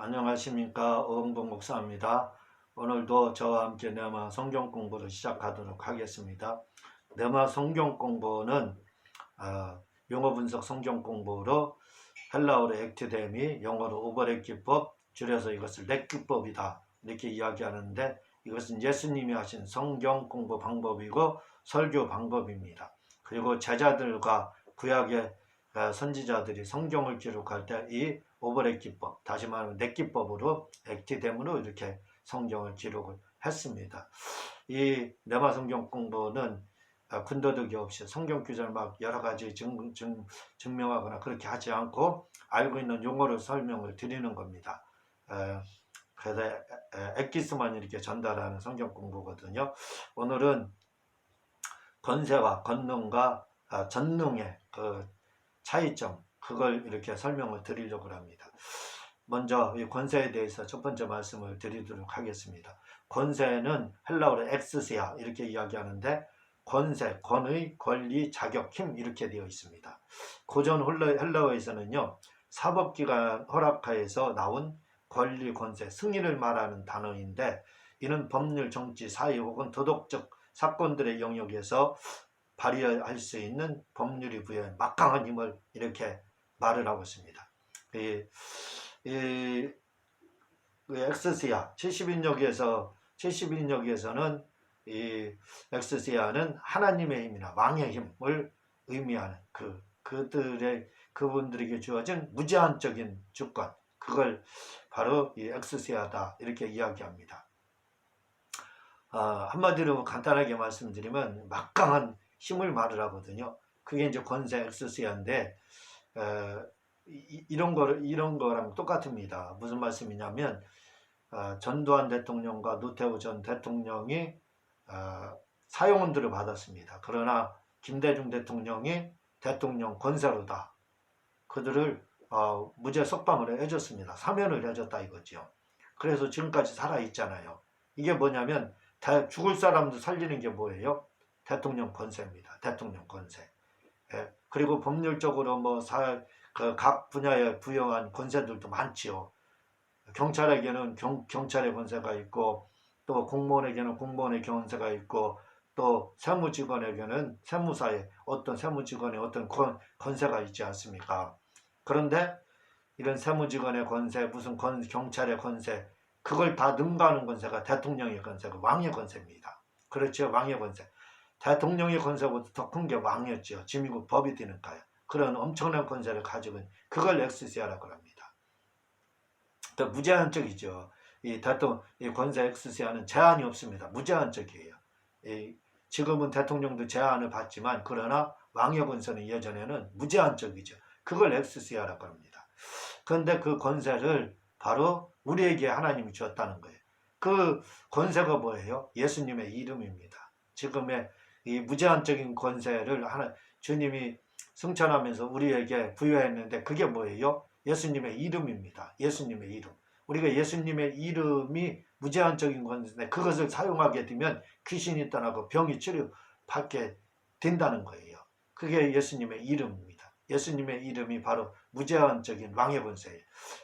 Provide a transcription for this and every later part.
안녕하십니까. 어흥동 목사입니다. 오늘도 저와 함께 네마 성경 공부를 시작하도록 하겠습니다. 네마 성경 공부는 용어 분석 성경 공부로 헬라어로 액티데미, 영어로 오버랩 기법, 줄여서 이것을 렉 기법이다 이렇게 이야기하는데, 이것은 예수님이 하신 성경 공부 방법이고 설교 방법입니다. 그리고 제자들과 구약의 선지자들이 성경을 기록할 때 이 오버랩 기법, 다시 말하면 렉 기법으로 액티뎀으로 이렇게 성경을 기록을 했습니다. 이 네마 성경 공부는 군더더기 없이 성경 구절을 막 여러 가지 증명하거나 그렇게 하지 않고 알고 있는 용어로 설명을 드리는 겁니다. 그래서 엑기스만 이렇게 전달하는 성경 공부거든요. 오늘은 권세와 권능과 전능의 그 차이점, 그걸 이렇게 설명을 드리려고 합니다. 먼저 이 권세에 대해서 첫 번째 말씀을 드리도록 하겠습니다. 권세는 헬라어로 엑스시아 이렇게 이야기하는데, 권세, 권의, 권리, 자격, 힘 이렇게 되어 있습니다. 고전 헬라어에서는요, 사법기관 허락하에서 나온 권리, 권세, 승인을 말하는 단어인데, 이는 법률, 정치, 사회 혹은 도덕적 사건들의 영역에서 발휘할 수 있는 법률이 부여한 막강한 힘을 이렇게 말을 하고 있습니다. 이 엑스시아 70인역에서는 이 엑스시아는 하나님의 힘이나 왕의 힘을 의미하는 그분들에게 주어진 무제한적인 주권, 그걸 바로 이 엑스시아다 이렇게 이야기합니다. 한마디로 간단하게 말씀드리면 막강한 힘을 말을 하거든요. 그게 이제 권세 엑스시아인데, 이런 거랑 똑같습니다. 무슨 말씀이냐면, 전두환 대통령과 노태우 전 대통령이 사용원들을 받았습니다. 그러나 김대중 대통령이 대통령 권세로다 그들을 무죄 석방을 해줬습니다. 사면을 해줬다 이거죠. 그래서 지금까지 살아있잖아요. 이게 뭐냐면 죽을 사람도 살리는 게 뭐예요? 대통령 권세입니다. 대통령 권세. 그리고 법률적으로 각 분야에 부여한 권세들도 많지요. 경찰에게는 경찰의 권세가 있고, 또 공무원에게는 공무원의 권세가 있고, 또 세무직원에게는 세무사의 어떤 세무직원의 어떤 권세가 있지 않습니까? 그런데 이런 세무직원의 권세, 무슨 경찰의 권세, 그걸 다 능가하는 권세가 대통령의 권세고 왕의 권세입니다. 그렇죠. 왕의 권세. 대통령의 권세보다 더 큰 게 왕이었죠. 지미국 법이 되니까요. 그런 엄청난 권세를 가지고 있는, 그걸 엑스시아라고 합니다. 또 무제한적이죠. 이 권세 엑스시아는 제한이 없습니다. 무제한적이에요. 지금은 대통령도 제한을 받지만, 그러나 왕의 권세는 예전에는 무제한적이죠. 그걸 엑스시아라고 합니다. 그런데 그 권세를 바로 우리에게 하나님이 주었다는 거예요. 그 권세가 뭐예요? 예수님의 이름입니다. 지금의 이 무제한적인 권세를 주님이 승천하면서 우리에게 부여했는데, 그게 뭐예요? 예수님의 이름입니다. 예수님의 이름. 우리가 예수님의 이름이 무제한적인 권세인데, 그것을 사용하게 되면 귀신이 떠나고 병이 치료받게 된다는 거예요. 그게 예수님의 이름입니다. 예수님의 이름이 바로 무제한적인 왕의 권세예요.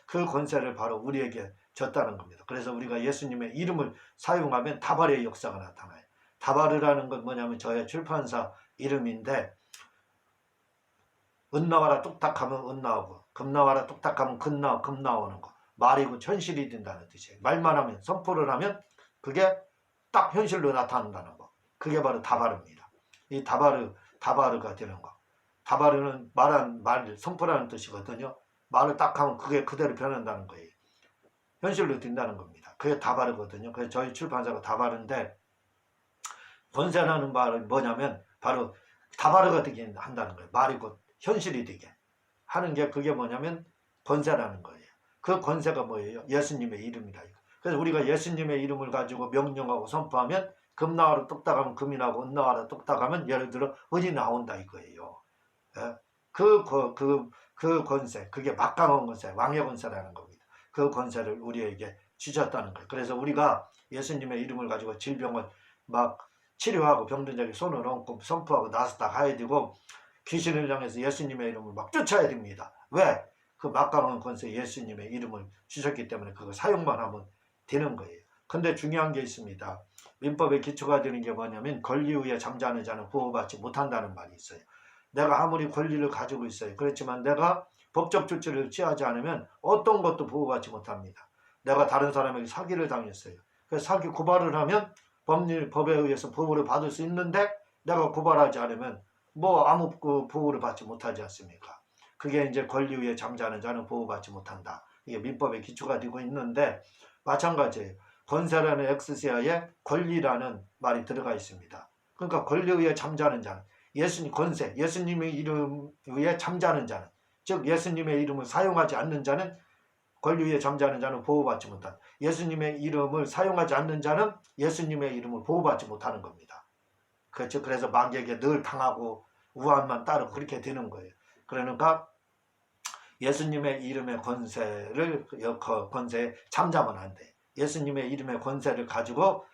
그 권세를 바로 우리에게 줬다는 겁니다. 그래서 우리가 예수님의 이름을 사용하면 다발의 역사가 나타나요. 다바르라는 건 뭐냐면 저의 출판사 이름인데, 은 나와라 뚝딱 하면 은 나오고, 금 나와라 뚝딱 하면 금 나오는 거. 말이고 현실이 된다는 뜻이에요. 말만 하면, 선포를 하면 그게 딱 현실로 나타난다는 거. 그게 바로 다바르입니다. 이 다바르가 되는 거. 다바르는 말, 선포라는 뜻이거든요. 말을 딱 하면 그게 그대로 변한다는 거예요. 현실로 된다는 겁니다. 그게 다바르거든요. 그래서 저희 출판사가 다바르인데, 권세라는 말은 뭐냐면 바로 다바르가 되게 한다는 거예요. 말이 곧 현실이 되게 하는 게, 그게 뭐냐면 권세라는 거예요. 그 권세가 뭐예요? 예수님의 이름이다. 그래서 우리가 예수님의 이름을 가지고 명령하고 선포하면, 금 나와라 뚝딱 하면 금이 나오고, 은 나와라 뚝딱 하면 예를 들어 은이 나온다 이거예요. 그 권세, 그게 막강한 권세, 왕의 권세라는 겁니다. 그 권세를 우리에게 주셨다는 거예요. 그래서 우리가 예수님의 이름을 가지고 질병을 막 치료하고 병든 자에게 손을 얹고 선포하고 나서 다 가야 되고, 귀신을 향해서 예수님의 이름을 막 쫓아야 됩니다. 왜? 그 막강한 권세 예수님의 이름을 주셨기 때문에 그거 사용만 하면 되는 거예요. 근데 중요한 게 있습니다. 민법의 기초가 되는 게 뭐냐면 권리 위에 잠자는 자는 보호받지 못한다는 말이 있어요. 내가 아무리 권리를 가지고 있어요. 그렇지만 내가 법적 조치를 취하지 않으면 어떤 것도 보호받지 못합니다. 내가 다른 사람에게 사기를 당했어요. 그래서 사기 고발을 하면 법에 의해서 보호를 받을 수 있는데 내가 고발하지 않으면 뭐 아무 보호를 받지 못하지 않습니까? 그게 이제 권리 위에 잠자는 자는 보호받지 못한다. 이게 민법의 기초가 되고 있는데 마찬가지예요. 권세라는 엑스시아에 권리라는 말이 들어가 있습니다. 그러니까 권리 위에 잠자는 자는 예수님 권세, 예수님의 이름 위에 잠자는 자는, 즉 예수님의 이름을 사용하지 않는 자는, 권리 위에 잠자는 자는 보호받지 못한다. 예수님의 이름을 사용하지 않는 자는 예수님의 이름을 보호받지 못하는 겁니다. 그렇죠. 그래서 마귀에게 늘 당하고 우환만 따르고 그렇게 되는 거예요. 그러니까 예수님의 이름의 권세에 잠자면 안 돼. 예수님의 이름의 권세를 가지고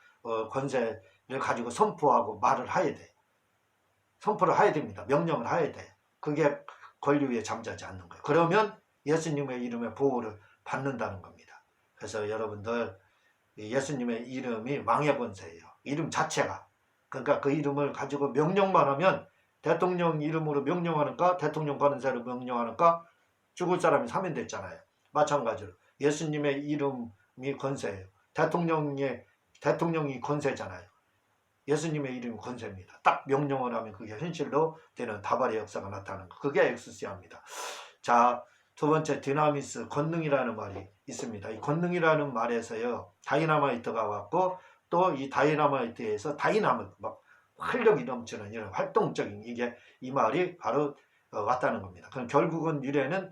선포하고 말을 해야 돼. 선포를 해야 됩니다. 명령을 해야 돼. 그게 권리 위에 잠자지 않는 거예요. 그러면 예수님의 이름의 보호를 받는다는 겁니다. 그래서 여러분들 예수님의 이름이 왕의 권세예요. 이름 자체가. 그러니까 그 이름을 가지고 명령만 하면 대통령 이름으로 명령하는가 대통령 권세로 명령하는가 죽을 사람이 사면됐잖아요. 마찬가지로 예수님의 이름이 권세예요. 대통령이 권세잖아요. 예수님의 이름이 권세입니다. 딱 명령을 하면 그게 현실로 되는 다발의 역사가 나타나는 거. 그게 엑스시아입니다. 자, 두 번째 디나미스, 권능이라는 말이 있습니다. 이 권능이라는 말에서요, 다이나마이트가 왔고 또 이 다이나마이트에서 막 활력이 넘치는 이런 활동적인 이 말이 바로 왔다는 겁니다. 그럼 결국은 유래는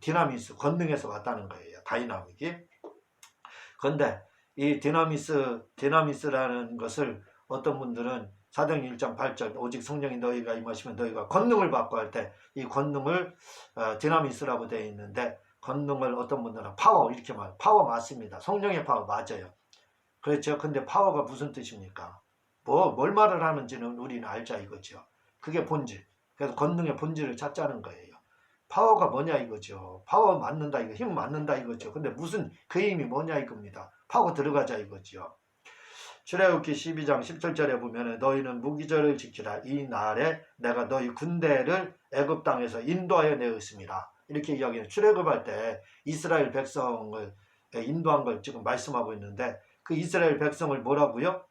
디나미스, 권능에서 왔다는 거예요. 다이나믹이. 그런데 이 디나미스라는 것을 어떤 분들은 사도행 1장 8절 오직 성령이 너희가 임하시면 너희가 권능을 받고 할 때 이 권능을 디나미스라고 되어 있는데 권능을 어떤 분들은 파워 이렇게 말. 파워 맞습니다. 성령의 파워 맞아요. 그렇죠. 근데 파워가 무슨 뜻입니까? 뭘 말을 하는지는 우리는 알자 이거죠. 그게 본질. 그래서 권능의 본질을 찾자는 거예요. 파워가 뭐냐 이거죠. 파워 맞는다 이거, 힘 맞는다 이거죠. 근데 무슨 그 힘이 뭐냐 이겁니다. 파워 들어가자 이거죠. 출애굽기 12장 17절에 보면 너희는 무기절을 지키라. 이 날에 내가 너희 군대를 애굽 땅에서 인도하여 내었습니다. 이렇게 이야기해요. 출애굽할 때 이스라엘 백성을 인도한 걸 지금 말씀하고 있는데 그 이스라엘 백성을 뭐라고요?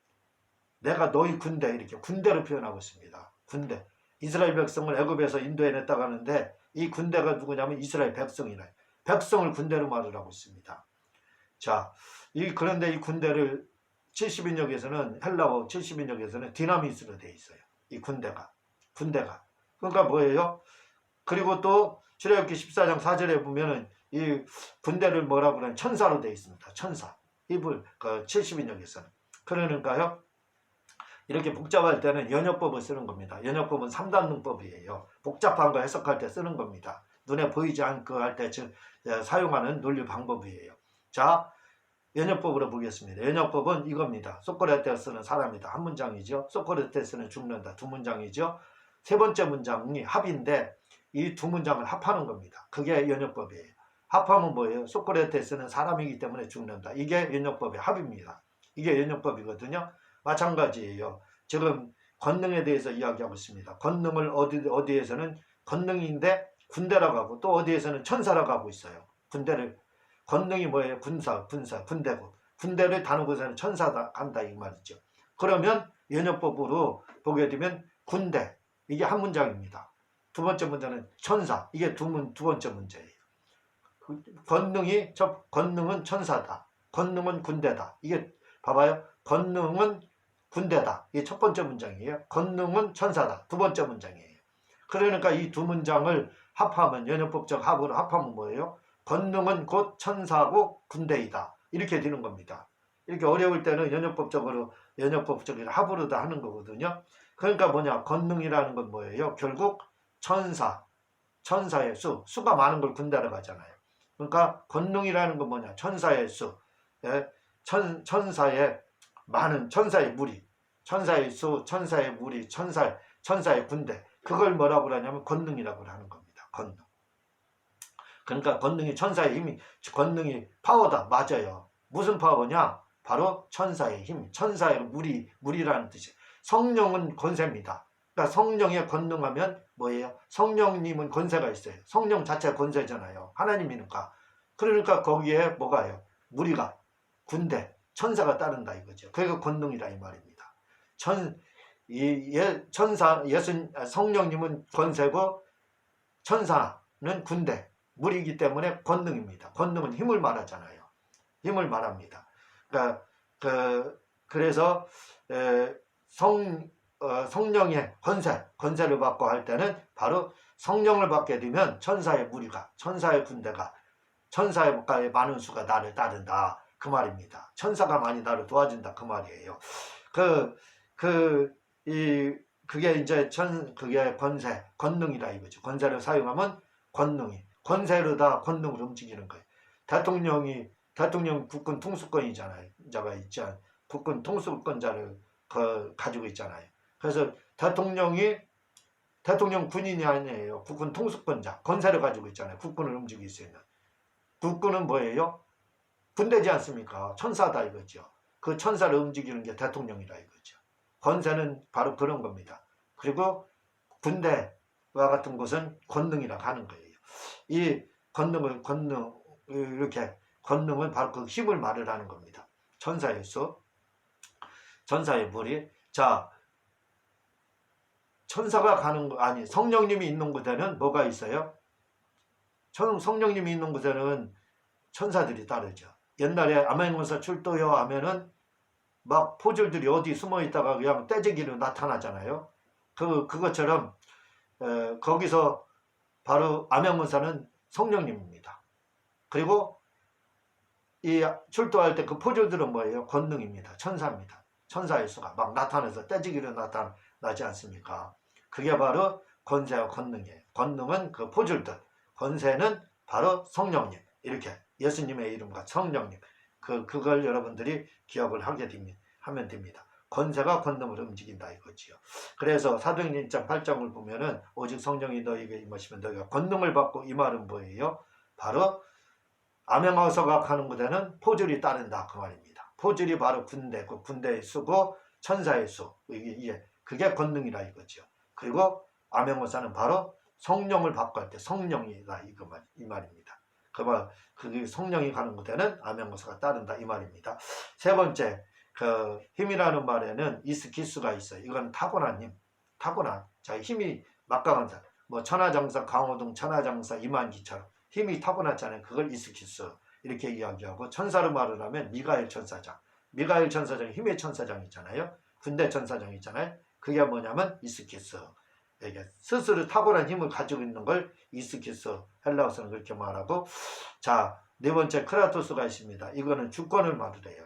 내가 너희 군대 이렇게 군대로 표현하고 있습니다. 군대. 이스라엘 백성을 애굽에서 인도해 냈다고 하는데 이 군대가 누구냐면 이스라엘 백성이래. 백성을 군대로 말을 하고 있습니다. 자, 그런데 이 군대를 70인역에서는 헬라어 70인역에서는 디나미스로 되어 있어요. 이 군대가. 그러니까 뭐예요? 그리고 또 출애굽기 14장 4절에 보면은 이 군대를 뭐라고 그러냐면 천사로 되어 있습니다. 천사. 이불 70인역에서는. 그러니까요. 이렇게 복잡할 때는 연역법을 쓰는 겁니다. 연역법은 3단능법이에요. 복잡한 거 해석할 때 쓰는 겁니다. 눈에 보이지 않고 할 때 사용하는 논리 방법이에요. 자, 연역법으로 보겠습니다. 연역법은 이겁니다. 소크라테스는 사람이다. 한 문장이죠. 소크라테스는 죽는다. 두 문장이죠. 세 번째 문장이 합인데 이 두 문장을 합하는 겁니다. 그게 연역법이에요. 합하면 뭐예요? 소크라테스는 사람이기 때문에 죽는다. 이게 연역법의 합입니다. 이게 연역법이거든요. 마찬가지예요. 지금 권능에 대해서 이야기하고 있습니다. 권능을 어디에서는 권능인데 군대라고 하고 또 어디에서는 천사라고 하고 있어요. 권능이 뭐예요? 군대고 군대를 다른 곳에는 천사다 간다 이 말이죠. 그러면 연역법으로 보게 되면 군대 이게 한 문장입니다. 두 번째 문제는 천사 이게 두 번째 문제예요. 권능은 천사다. 권능은 군대다. 이게 봐봐요. 권능은 군대다. 이게 첫 번째 문장이에요. 권능은 천사다. 두 번째 문장이에요. 그러니까 이 두 문장을 합하면 연역법적 합으로 합하면 뭐예요? 권능은 곧 천사고 군대이다. 이렇게 되는 겁니다. 이렇게 어려울 때는 연역법적으로 합으로 다 하는 거거든요. 그러니까 뭐냐? 권능이라는 건 뭐예요? 결국 천사의 수가 많은 걸 군대로 가잖아요. 그러니까 권능이라는 건 뭐냐? 천사의 수, 천사의 많은 천사의 무리, 천사의 수, 천사의 무리, 천사의 군대. 그걸 뭐라고 하냐면 권능이라고 하는 겁니다. 권능. 그러니까 권능이 천사의 힘이 권능이 파워다. 맞아요. 무슨 파워냐? 바로 천사의 힘. 천사의 물이라는 뜻이에요. 성령은 권세입니다. 그러니까 성령에 권능하면 뭐예요? 성령님은 권세가 있어요. 성령 자체가 권세잖아요. 하나님이니까. 그러니까 거기에 뭐가요? 무리가 군대 천사가 따른다 이거죠. 그게 권능이다 이 말입니다. 성령님은 권세고 천사는 군대 무리이기 때문에 권능입니다. 권능은 힘을 말하잖아요. 힘을 말합니다. 그러니까 그래서 성령의 권세를 받고 할 때는 바로 성령을 받게 되면 천사의 무리가 천사의 군대가 천사의 많은 수가 나를 따른다 그 말입니다. 천사가 많이 나를 도와준다 그 말이에요. 그게 이제 그게 권능이다 이거죠. 권세를 사용하면 권세로 다 권능을 움직이는 거예요. 대통령 국군 통수권이잖아요. 국군 통수권자를 가지고 있잖아요. 그래서 대통령 군인이 아니에요. 국군 통수권자 권세를 가지고 있잖아요. 국군을 움직일 수 있는. 국군은 뭐예요? 군대지 않습니까? 천사다 이거죠. 그 천사를 움직이는 게 대통령이다 이거죠. 권세는 바로 그런 겁니다. 그리고 군대와 같은 곳은 권능이라고 하는 거예요. 이 권능은 바로 그 힘을 말을 하는 겁니다. 천사의 수, 천사의 무리. 자, 천사가 가는 아니 성령님이 있는 곳에는 뭐가 있어요? 성령님이 있는 곳에는 천사들이 따르죠. 옛날에 아멘원사 출도요 하면은 막 포졸들이 어디 숨어 있다가 그냥 떼지기로 나타나잖아요. 그것처럼 거기서 바로 아멘원사는 성령님입니다. 그리고 이 출도할 때 그 포졸들은 뭐예요? 권능입니다. 천사입니다. 천사의 수가 막 나타나서 떼지기로 나타나지 않습니까? 그게 바로 권세와 권능이에요. 권능은 그 포졸들, 권세는 바로 성령님. 이렇게 예수님의 이름과 성령님. 그걸 여러분들이 기억을 하면 됩니다. 권세가 권능을 움직인다 이거지요. 그래서 사도행전 1장 8장을 보면은 오직 성령이 너희에게 임하시면 너희가 권능을 받고 이 말은 뭐예요? 바로 아멘하서가 가는 곳에는 포졸이 따른다 그 말입니다. 포졸이 바로 그 군대의 수고 천사의 수. 그게 권능이라 이거죠. 그리고 아멘하서는 바로 성령을 받고 할 때 성령이다 이 말입니다. 그 성령이 가는 곳에는 아멘하서가 따른다 이 말입니다. 세 번째 힘이라는 말에는 이스키스가 있어요. 이건 타고난 힘, 타고난 자기 힘이 막강한 사람. 뭐 천하장사 강호동 천하장사 이만기처럼 힘이 타고났잖아요. 그걸 이스키스 이렇게 이야기하고 천사로 말을 하면 미가엘 천사장이 힘의 천사장이잖아요. 군대 천사장이잖아요. 그게 뭐냐면 이스키스. 이게 스스로 타고난 힘을 가지고 있는 걸 이스키스 헬라어서는 그렇게 말하고. 자, 네 번째 크라토스가 있습니다. 이거는 주권을 말을 해요.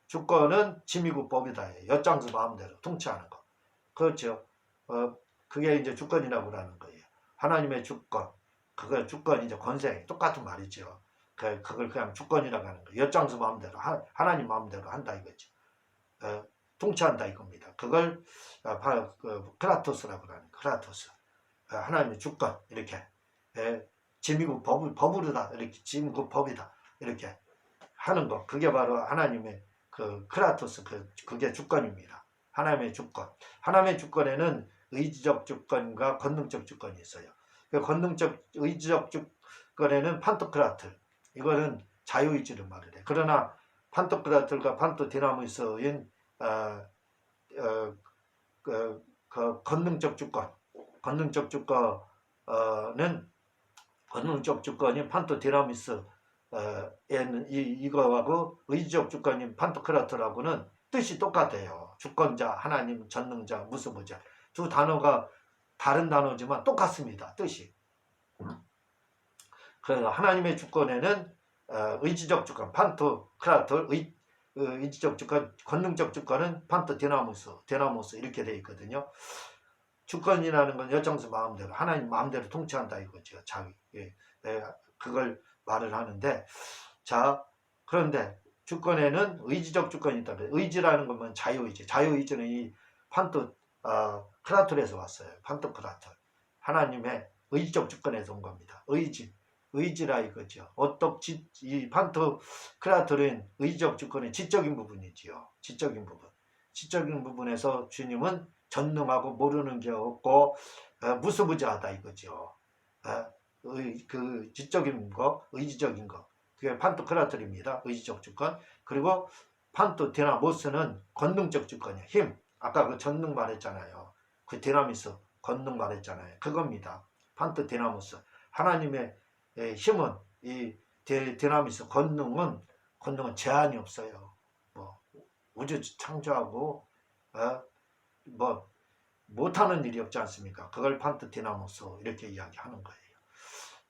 주권은 지미국법이다. 엿장수 마음대로 통치하는 거. 그렇죠. 그게 이제 주권이라고 하는 거예요. 하나님의 주권. 그걸 주권 이제 권세 똑같은 말이죠. 그걸 그냥 주권이라고 하는 거예요. 엿장수 마음대로 하나님 마음대로 한다 이거죠. 통치한다 이겁니다. 그걸 크라토스라고 하는 크라토스. 하나님의 주권 이렇게 지미국 법으로다 이렇게 지미국 법이다 이렇게 하는 거. 그게 바로 하나님의 그 크라토스 그게 주권입니다. 하나님의 주권. 하나님의 주권에는 의지적 주권과 권능적 주권이 있어요. 그 권능적 의지적 주권에는 판토크라틀. 이거는 자유의지를 말을 해. 그러나 판토크라틀과 판토디나무스인 권능적 주권이 판토디나미스 이거하고 의지적 주권인 판토크라트라고는 뜻이 똑같아요. 주권자, 하나님, 전능자, 무수부자. 두 단어가 다른 단어지만 똑같습니다. 뜻이. 그래서 하나님의 주권에는 의지적 주권, 판토크라트, 의지적 주권, 권능적 주권은 판토디나무스 이렇게 되어 있거든요. 주권이라는 건 엿장수 마음대로 하나님 마음대로 통치한다 이거죠. 그걸 말을 하는데, 자, 그런데 주권에는 의지적 주권이 있다. 의지라는 것은 자유의지. 자유의지는 이 크라툴에서 왔어요. 판토크라툴. 하나님의 의지적 주권에서 온 겁니다. 의지. 의지라 이거죠. 이 판토크라토는 의지적 주권의 지적인 부분이지요. 지적인 부분. 지적인 부분에서 주님은 전능하고 모르는 게 없고 무수부지하다 이거죠. 그 지적인 거, 의지적인 거. 그게 판토크라토입니다. 의지적 주권. 그리고 판토디나모스는 권능적 주권이에요. 힘. 아까 그 전능 말했잖아요. 그 디나미스 권능 말했잖아요. 그겁니다. 판토디나모스. 하나님의 힘은 이 디나미스 권능은 제한이 없어요. 뭐 우주 창조하고 뭐 못하는 일이 없지 않습니까? 그걸 판토디나모스 이렇게 이야기하는 거예요.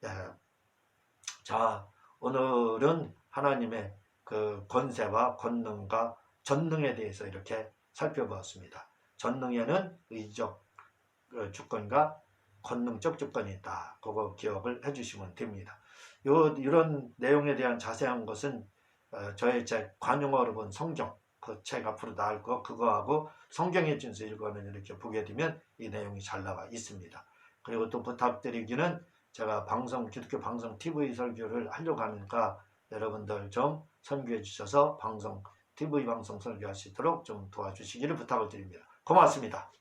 예. 자, 오늘은 하나님의 그 권세와 권능과 전능에 대해서 이렇게 살펴보았습니다. 전능에는 의지적 주권과 권능적 주권이 있다. 그거 기억을 해주시면 됩니다. 이런 내용에 대한 자세한 것은 저의 책 관용어로 본 성경 그 책 앞으로 나올 거 그거하고 성경의 진수 읽어는 이렇게 보게 되면 이 내용이 잘 나와 있습니다. 그리고 또 부탁드리기는 제가 기독교 방송 TV 설교를 하려고 하니까 여러분들 좀 선교해 주셔서 TV 방송 설교할 수 있도록 좀 도와주시기를 부탁을 드립니다. 고맙습니다.